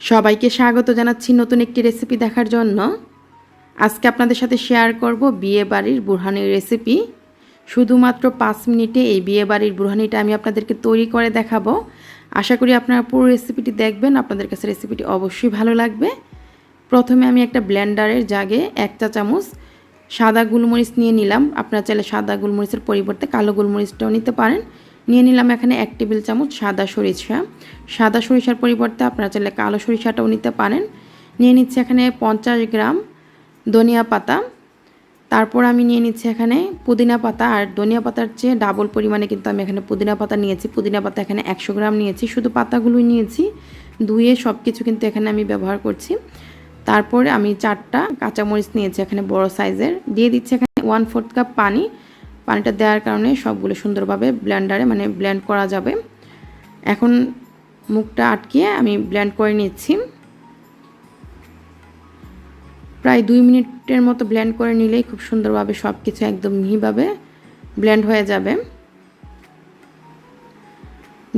সবাইকে স্বাগত জানাচ্ছি নতুন একটি রেসিপি দেখার জন্য। আজকে আপনাদের সাথে শেয়ার করব বিয়ে বাড়ির বুরহানির রেসিপি। শুধুমাত্র 5 মিনিটে এই বিয়ে বাড়ির বুরহানিটা আমি আপনাদেরকে তৈরি করে দেখাবো। আশা করি আপনারা পুরো রেসিপিটি দেখবেন, আপনাদের কাছে রেসিপিটি অবশ্যই ভালো লাগবে। প্রথমে আমি একটা ব্লেন্ডারের জাগে 1 চা চামচ সাদা গোলমরিচ নিয়ে নিলাম। আপনারা চাইলে সাদা গোলমরিচের পরিবর্তে কালো গোলমরিচটাও নিতে পারেন। নিয়ে নিলাম এখানে 1 টেবিল চামচ সাদা সরিষা। সাদা সরিষার পরিবর্তে আপনারা চাইলে কালো সরিষাটাও নিতে পারেন। নিয়ে নিচ্ছি এখানে 50 গ্রাম ধনিয়া পাতা। তারপর আমি নিয়ে নিচ্ছি এখানে পুদিনা পাতা, আর ধনিয়া পাতার চেয়ে ডাবল পরিমাণে কিন্তু আমি এখানে পুদিনা পাতা নিয়েছি। পুদিনা পাতা এখানে 100 গ্রাম নিয়েছি, শুধু পাতাগুলোই নিয়েছি, ধুয়ে সব কিছু কিন্তু এখানে আমি ব্যবহার করছি। তারপরে আমি 4টা কাঁচামরিচ নিয়েছি এখানে বড় সাইজের। দিয়ে দিচ্ছি এখানে 1/4 কাপ পানি। পানিটা দেওয়ার কারণে সবগুলো সুন্দরভাবে ব্লেন্ডারে ব্লেন্ড করা যাবে। এখন মুখটা আটকিয়ে আমি ব্লেন্ড করে নিচ্ছি। প্রায় 2 মিনিটের মতো ব্লেন্ড করে নিলেই খুব সুন্দরভাবে সব কিছু একদম মিহিভাবে ব্লেন্ড হয়ে যাবে।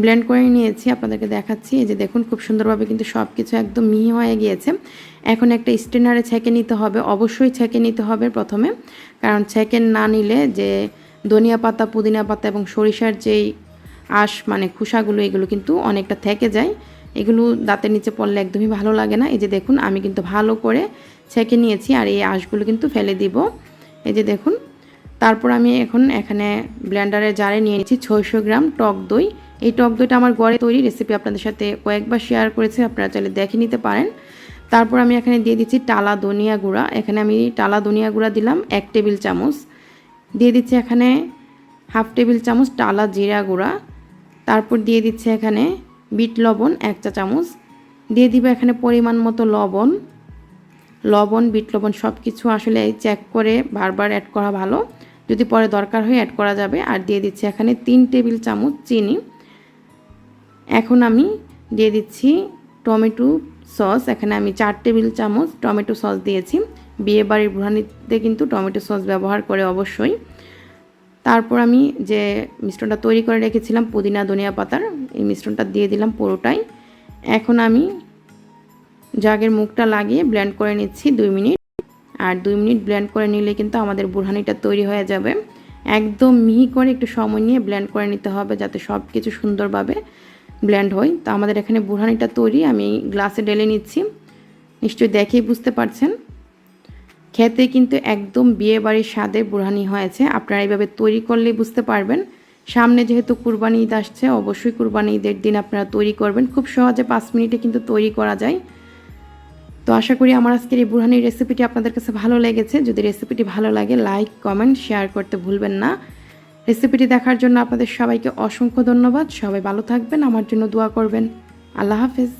ব্লেন্ড করে নিয়েছি, আপনাদেরকে দেখাচ্ছি। এই যে দেখুন, খুব সুন্দরভাবে কিন্তু সব কিছু একদম মিহি হয়ে গিয়েছে। এখন একটা স্ট্রেনারে ছেঁকে নিতে হবে, অবশ্যই ছেঁকে নিতে হবে প্রথমে, কারণ ছেঁকে না নিলে যে ধনিয়া পাতা, পুদিনা পাতা এবং সরিষার যেই আঁশ খোসাগুলো, এগুলো কিন্তু অনেকটা থেকে যায়। এগুলো দাঁতের নিচে পড়লে একদমই ভালো লাগে না। এই যে দেখুন, আমি কিন্তু ভালো করে ছেঁকে নিয়েছি, আর এই আঁশগুলো কিন্তু ফেলে দিব। এই যে দেখুন। তারপর আমি এখন এখানে ব্লেন্ডারের জারে নিয়ে নিচ্ছি 600 গ্রাম টক দই। এই টক দইটা আমার ঘরে তৈরি রেসিপি, আপনাদের সাথে কয়েকবার শেয়ার করেছি, আপনারা চাইলে দেখে নিতে পারেন। তারপর আমি এখানে দিয়ে দিচ্ছি টালা ধনিয়া গুঁড়া। এখানে আমি টালা ধনিয়া গুঁড়া দিলাম 1 টেবিল চামচ। দিয়ে দিচ্ছি এখানে 1/2 টেবিল চামচ টালা জিরা গুঁড়া। তারপর দিয়ে দিচ্ছি এখানে বিট লবণ 1 চা চামচ। দিয়ে দিব এখানে পরিমাণ মতো লবণ, বিট লবণ সব কিছু আসলে চেক করে বারবার অ্যাড করা ভালো, যদি পরে দরকার হয় অ্যাড করা যাবে। আর দিয়ে দিচ্ছি এখানে 3 টেবিল চামচ চিনি। এখন আমি দিয়ে দিচ্ছি টমেটো সস। এখানে আমি 4 টেবিল চামচ টমেটো সস দিয়েছি। বিয়ে বাড়ির বুরহানিতে কিন্তু টমেটো সস ব্যবহার করে অবশ্যই। তারপর আমি যে মিশ্রণটা তৈরি করে রেখেছিলাম পুদিনা ধনিয়া পাতার, এই মিশ্রণটা দিয়ে দিলাম পুরোটাই। এখন আমি জাগের মুখটা লাগিয়ে ব্লেন্ড করে নিচ্ছি 2 মিনিট। আর 2 মিনিট ব্লেন্ড করে নিলে কিন্তু আমাদের বুরহানিটা তৈরি হয়ে যাবে। একদম মিহি করে একটু সময় নিয়ে ব্লেন্ড করে নিতে হবে, যাতে সব কিছু সুন্দরভাবে ব্লেন্ড হয়। তো আমাদের এখানে বুরহানিটা তৈরি, আমি গ্লাসে ঢেলে নিচ্ছি। নিশ্চয়ই দেখেই বুঝতে পারছেন, খেতে কিন্তু একদম বিয়ে বাড়ির স্বাদের বুরহানি হয়েছে। আপনারা এইভাবে তৈরি করলেই বুঝতে পারবেন। সামনে যেহেতু কুরবানি ঈদ আসছে, অবশ্যই কুরবানি ঈদের দিন আপনারা তৈরি করবেন। খুব সহজে 5 মিনিটে কিন্তু তৈরি করা যায়। তো আশা করি আমার আজকের এই বুরহানির রেসিপিটি আপনাদের কাছে ভালো লেগেছে। যদি রেসিপিটি ভালো লাগে, লাইক, কমেন্ট, শেয়ার করতে ভুলবেন না। রেসিপিটি দেখার জন্য আপনাদের সবাইকে অসংখ্য ধন্যবাদ। সবাই ভালো থাকবেন, আমার জন্য দোয়া করবেন। আল্লাহ হাফেজ।